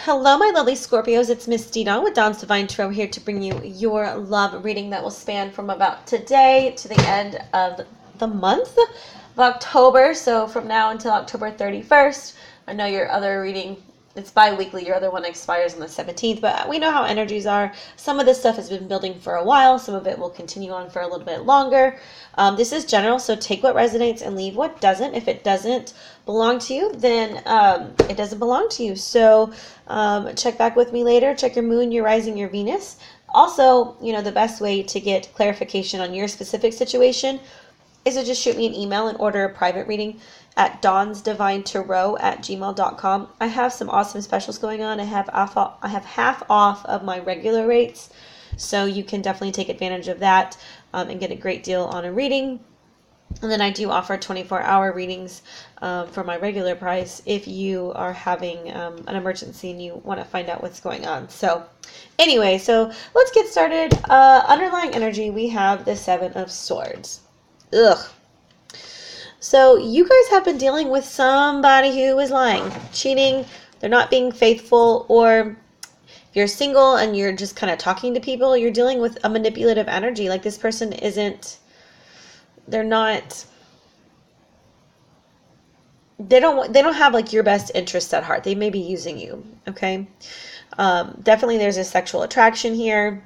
Hello, my lovely Scorpios. It's Miss Dina with Dawn's Divine Tarot here to bring you your love reading that will span from about today to the end of the month of October. So from now until October 31st. I know your other reading, it's bi-weekly. Your other one expires on the 17th, but we know how energies are. Some of this stuff has been building for a while. Some of it will continue on for a little bit longer. This is general, so take what resonates and leave what doesn't. If it doesn't belong to you, then it doesn't belong to you. So check back with me later. Check your moon, your rising, your Venus. Also, you know, the best way to get clarification on your specific situation is to just shoot me an email and order a private reading at dawnsdivinetarot@gmail.com. I have some awesome specials going on. I have half off of my regular rates, so you can definitely take advantage of that and get a great deal on a reading. And then I do offer 24-hour readings for my regular price if you are having an emergency and you want to find out what's going on. So anyway, so let's get started. Underlying energy, we have the Seven of Swords. Ugh. So you guys have been dealing with somebody who is lying, cheating, they're not being faithful, or if you're single and you're just kind of talking to people, you're dealing with a manipulative energy. Like this person isn't, they don't have like your best interests at heart. They may be using you, okay? Definitely there's a sexual attraction here.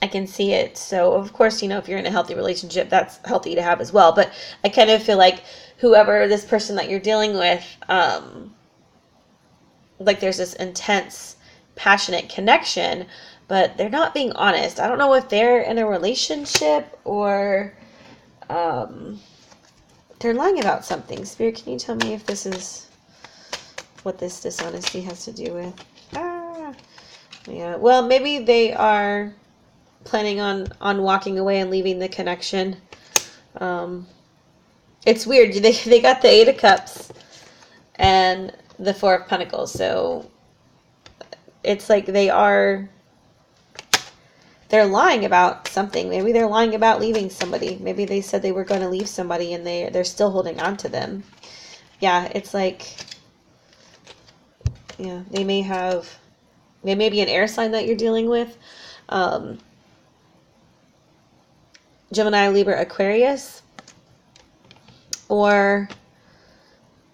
I can see it. So of course, you know, if you're in a healthy relationship, that's healthy to have as well. But I kind of feel like whoever this person that you're dealing with, like there's this intense, passionate connection, but they're not being honest. I don't know if they're in a relationship or they're lying about something. Spirit, can you tell me if this is what this dishonesty has to do with? Yeah. Well, maybe they are planning on walking away and leaving the connection. It's weird. They got the Eight of Cups and the Four of Pentacles. So it's like they're lying about something. Maybe they're lying about leaving somebody. Maybe they said they were going to leave somebody and they're still holding on to them. Yeah, it's like, yeah, they may be an air sign that you're dealing with. Gemini, Libra, Aquarius, or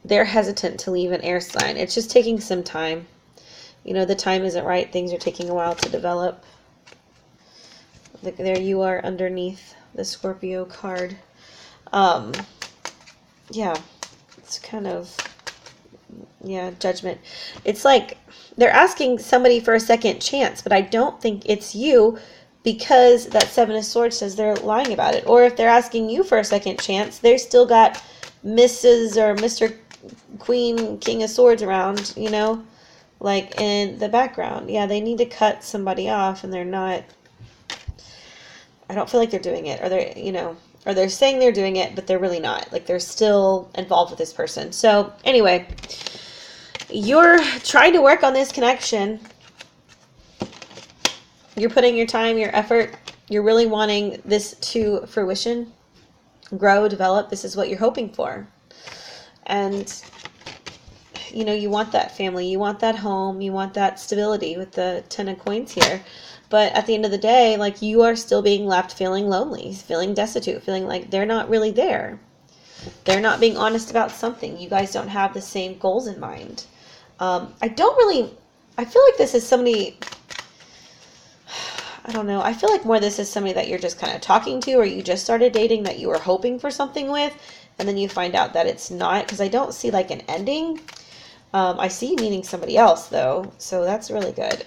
they're hesitant to leave an air sign. It's just taking some time. You know, the time isn't right. Things are taking a while to develop. Look, there you are underneath the Scorpio card. Yeah, it's kind of, yeah, judgment. It's like they're asking somebody for a second chance, but I don't think it's you, because that Seven of Swords says they're lying about it. Or if they're asking you for a second chance, they've still got Mrs. or Mr. Queen, King of Swords around, you know, like in the background. Yeah, they need to cut somebody off and they're not, I don't feel like they're doing it. Or they're, you know, or they're saying they're doing it, but they're really not. Like they're still involved with this person. So anyway, you're trying to work on this connection. You're putting your time, your effort. You're really wanting this to fruition, grow, develop. This is what you're hoping for. And, you know, you want that family. You want that home. You want that stability with the Ten of Coins here. But at the end of the day, like, you are still being left feeling lonely, feeling destitute, feeling like they're not really there. They're not being honest about something. You guys don't have the same goals in mind. I feel like this is somebody, I don't know. I feel like more this is somebody that you're just kind of talking to, or you just started dating that you were hoping for something with, and then you find out that it's not, because I don't see like an ending. I see you meeting somebody else though, so that's really good.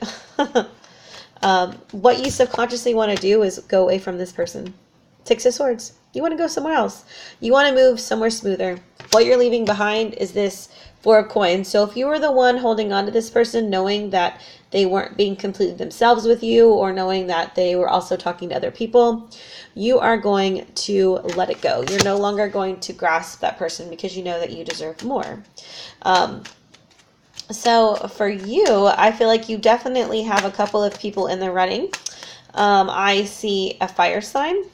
What you subconsciously want to do is go away from this person. Six of Swords. You want to go somewhere else. You want to move somewhere smoother. What you're leaving behind is this Four of Coins. So if you were the one holding on to this person, knowing that they weren't being completely themselves with you, or knowing that they were also talking to other people, you are going to let it go. You're no longer going to grasp that person because you know that you deserve more. So for you, I feel like you definitely have a couple of people in the running. I see a fire sign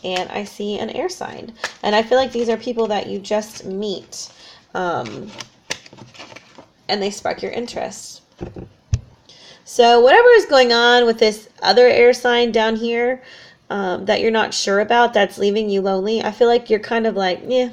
and I see an air sign. And I feel like these are people that you just meet. and they spark your interest. So whatever is going on with this other air sign down here that you're not sure about, that's leaving you lonely, I feel like you're kind of like, yeah,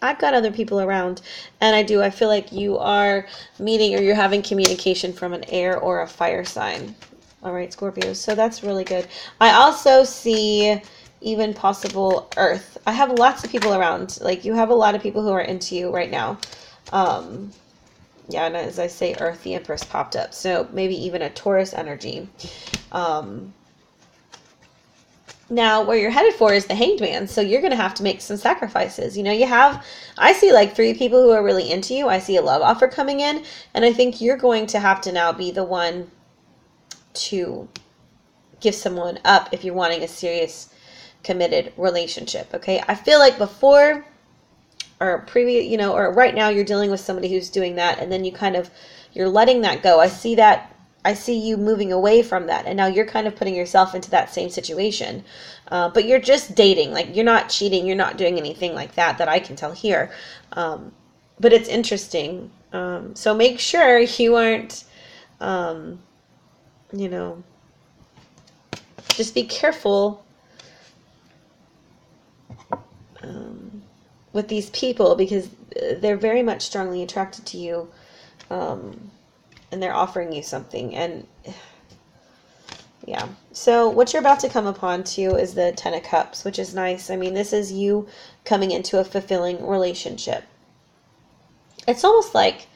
I've got other people around. And I feel like you are meeting or you're having communication from an air or a fire sign. All right, Scorpios. So that's really good. I also see even possible earth. I have lots of people around. Like, you have a lot of people who are into you right now. Yeah, and as I say earth, the Empress popped up. So maybe even a Taurus energy. Now, where you're headed for is the Hanged Man, so you're going to have to make some sacrifices. You know, I see like 3 people who are really into you. I see a love offer coming in, and I think you're going to have to now be the one to give someone up if you're wanting a serious, committed relationship, okay? I feel like before or previous, you know, or right now you're dealing with somebody who's doing that, and then you're letting that go. I see you moving away from that, and now you're kind of putting yourself into that same situation. But you're just dating. Like, you're not cheating. You're not doing anything like that I can tell here. But it's interesting. So make sure you aren't, you know, just be careful with these people, because they're very much strongly attracted to you. And they're offering you something. And yeah. So what you're about to come upon too is the 10 of Cups, which is nice. I mean, this is you coming into a fulfilling relationship. It's almost like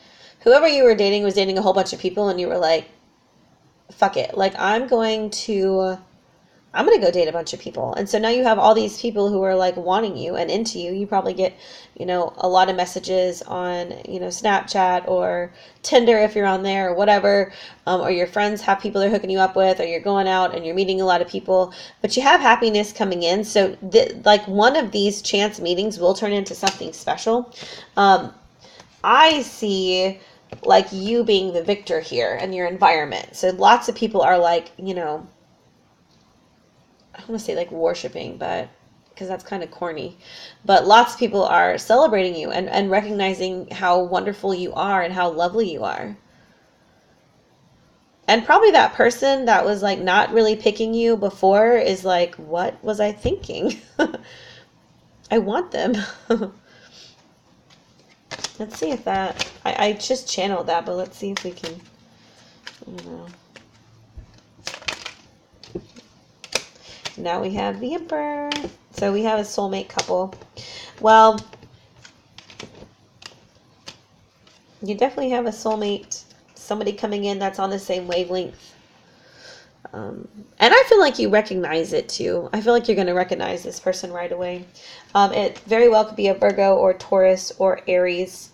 whoever you were dating was dating a whole bunch of people, and you were like, fuck it. Like, I'm going to go date a bunch of people. And so now you have all these people who are like wanting you and into you. You probably get, you know, a lot of messages on, you know, Snapchat or Tinder if you're on there or whatever. Or your friends have people they're hooking you up with, or you're going out and you're meeting a lot of people. But you have happiness coming in. So like one of these chance meetings will turn into something special. I see like you being the victor here in your environment. So lots of people are like, you know, I don't want to say like worshiping, but because that's kind of corny, but lots of people are celebrating you and recognizing how wonderful you are and how lovely you are. And probably that person that was like not really picking you before is like, what was I thinking? I want them. Let's see if that, I just channeled that, but let's see if we can, I don't know. Now we have the Emperor. So we have a soulmate couple. Well, you definitely have a soulmate, somebody coming in that's on the same wavelength. And I feel like you recognize it too. I feel like you're going to recognize this person right away. It very well could be a Virgo or Taurus or Aries.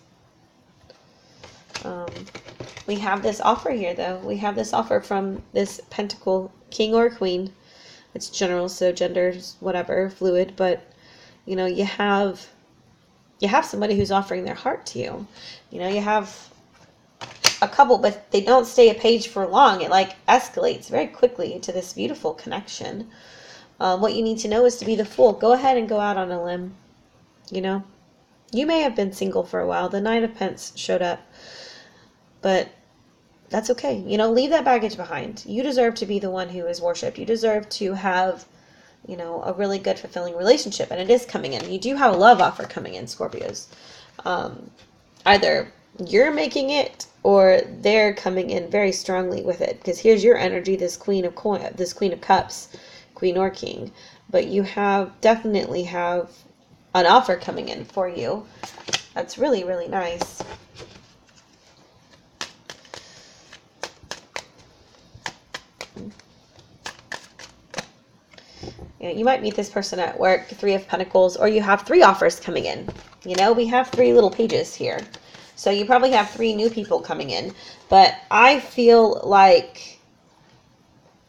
We have this offer here though. We have this offer from this Pentacle King or Queen. It's general, so gender's whatever, fluid, but you know, you have somebody who's offering their heart to you. You know, you have a couple, but they don't stay a page for long. It like escalates very quickly into this beautiful connection. What you need to know is to be the Fool. Go ahead and go out on a limb. You know, you may have been single for a while. The Knight of Pentacles showed up, but that's okay. You know, leave that baggage behind. You deserve to be the one who is worshipped. You deserve to have, you know, a really good, fulfilling relationship. And it is coming in. You do have a love offer coming in, Scorpios. Either you're making it or they're coming in very strongly with it. Because here's your energy, this Queen of Cups, Queen or King. But you definitely have an offer coming in for you. That's really, really nice. You know, you might meet this person at work, 3 of Pentacles, or you have 3 offers coming in. You know, we have 3 little pages here. So you probably have 3 new people coming in. But I feel like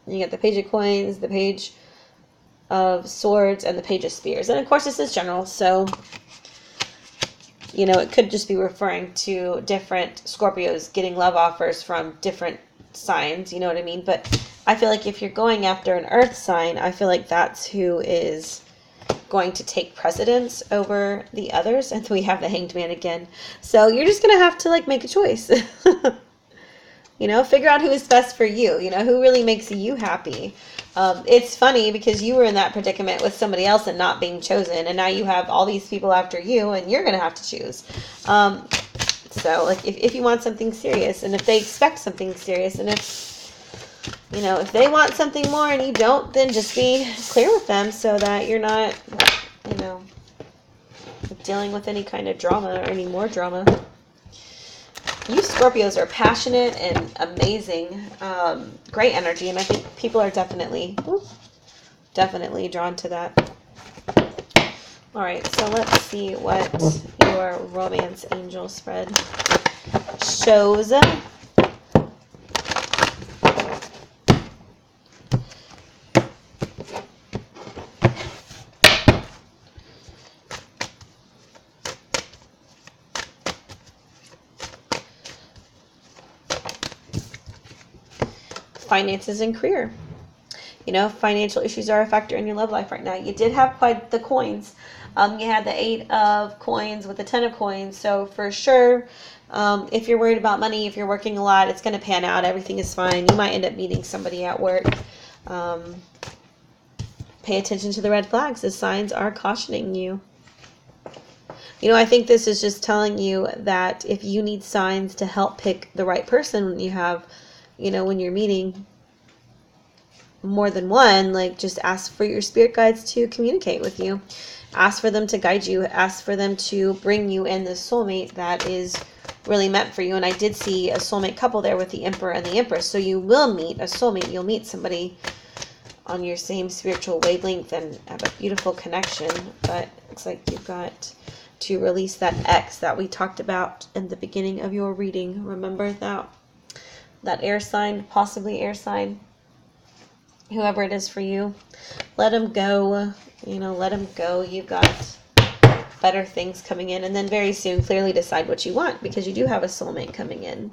you get the Page of Coins, the Page of Swords, and the Page of Spears. And of course, this is general, so, you know, it could just be referring to different Scorpios getting love offers from different signs, you know what I mean? But I feel like if you're going after an earth sign, I feel like that's who is going to take precedence over the others. And we have the Hanged Man again. So you're just going to have to like make a choice. You know, figure out who is best for you. You know, who really makes you happy. It's funny because you were in that predicament with somebody else and not being chosen. And now you have all these people after you and you're going to have to choose. So like if you want something serious and if they expect something serious and if, you know, if they want something more and you don't, then just be clear with them so that you're not, you know, dealing with any kind of drama or any more drama. You Scorpios are passionate and amazing, great energy, and I think people are definitely drawn to that. All right, so let's see what your romance angel spread shows. Finances and career. You know, financial issues are a factor in your love life right now. You did have quite the coins. You had the 8 of coins with the 10 of coins. So for sure, if you're worried about money, if you're working a lot, it's going to pan out. Everything is fine. You might end up meeting somebody at work. Pay attention to the red flags. The signs are cautioning you. You know, I think this is just telling you that if you need signs to help pick the right person when you have, you know, when you're meeting more than one, like just ask for your spirit guides to communicate with you. Ask for them to guide you. Ask for them to bring you in the soulmate that is really meant for you. And I did see a soulmate couple there with the Emperor and the Empress. So you will meet a soulmate. You'll meet somebody on your same spiritual wavelength and have a beautiful connection. But it looks like you've got to release that X that we talked about in the beginning of your reading. Remember that air sign, possibly air sign, whoever it is for you. Let them go. You know, let them go. You've got better things coming in. And then very soon, clearly decide what you want, because you do have a soulmate coming in.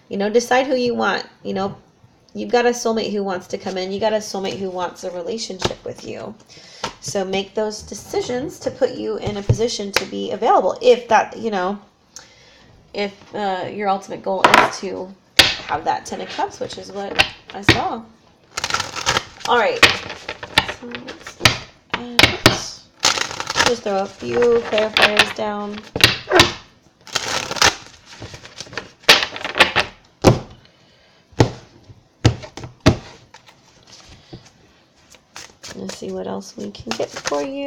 You know, decide who you want. You know, you've got a soulmate who wants to come in. You got a soulmate who wants a relationship with you. So make those decisions to put you in a position to be available. If that, you know, if your ultimate goal is to have that 10 of Cups, which is what I saw. All right. So let's just throw a few clarifiers down. Let's see what else we can get for you.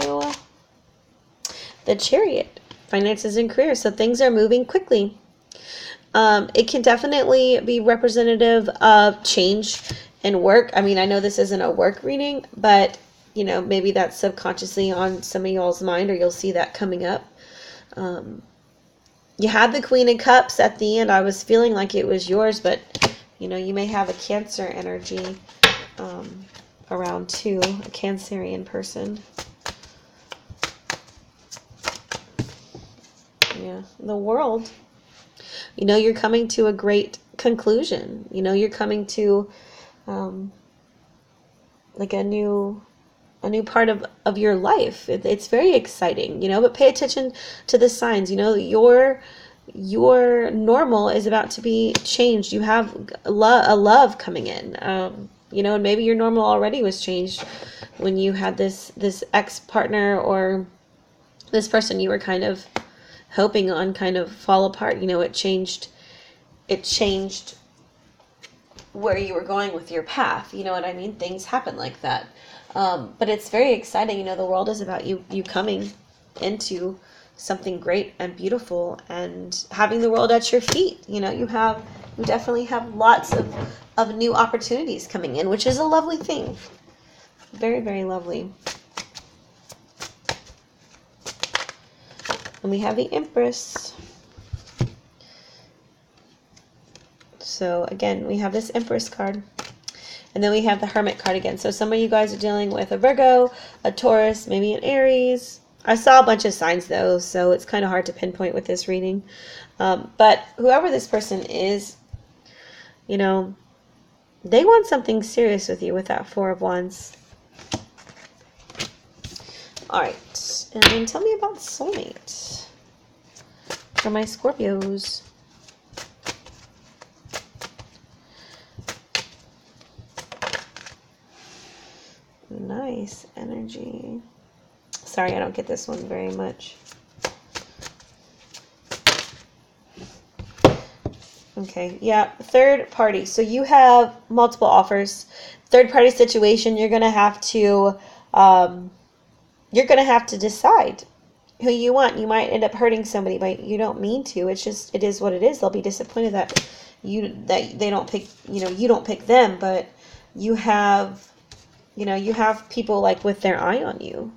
The Chariot. Finances and career. So things are moving quickly. It can definitely be representative of change in work. I mean, I know this isn't a work reading, but, you know, maybe that's subconsciously on some of y'all's mind, or you'll see that coming up. You had the Queen of Cups at the end. I was feeling like it was yours, but, you know, you may have a Cancer energy around too, a Cancerian person. Yeah, the World. You know, you're coming to a great conclusion. You know, you're coming to like a new part of your life. It's very exciting, you know, but pay attention to the signs. You know, your normal is about to be changed. You have a love coming in, you know, and maybe your normal already was changed when you had this ex-partner or this person you were kind of hoping on kind of fall apart. You know, it changed where you were going with your path. You know what I mean? Things happen like that. But it's very exciting. You know, the world is about you coming into something great and beautiful and having the world at your feet. You know, you definitely have lots of new opportunities coming in, which is a lovely thing. Very, very lovely. And we have the Empress. So again, we have this Empress card. And then we have the Hermit card again. So some of you guys are dealing with a Virgo, a Taurus, maybe an Aries. I saw a bunch of signs though, so it's kind of hard to pinpoint with this reading. But whoever this person is, you know, they want something serious with you with that Four of Wands. All right. And then tell me about soulmate for my Scorpios. Nice energy. Sorry, I don't get this one very much. Okay, yeah, third party. So you have multiple offers. Third party situation, you're gonna have to decide who you want. You might end up hurting somebody, but you don't mean to. It's just, it is what it is. They'll be disappointed that they don't pick, you don't pick them, but you have people like with their eye on you,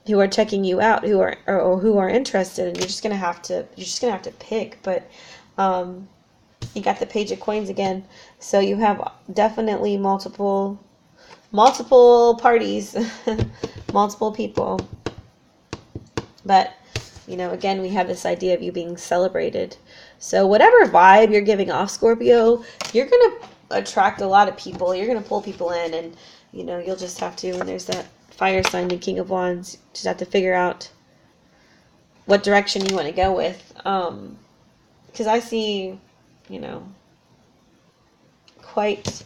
who are checking you out, who are interested, and you're just gonna have to pick. But you got the Page of Coins again, so you have definitely multiple parties, multiple people. But again, we have this idea of you being celebrated. So whatever vibe you're giving off, Scorpio, you're gonna attract a lot of people. You're gonna pull people in, and you'll just have to. And there's that fire sign, the King of Wands. Just have to figure out what direction you want to go with. Because I see, quite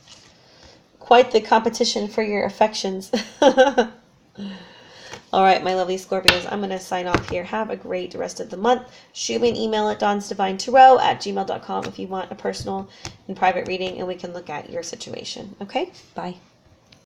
the competition for your affections. All right, my lovely Scorpios, I'm going to sign off here. Have a great rest of the month. Shoot me an email at dawnsdivinetarot@gmail.com if you want a personal and private reading, and we can look at your situation. Okay? Bye.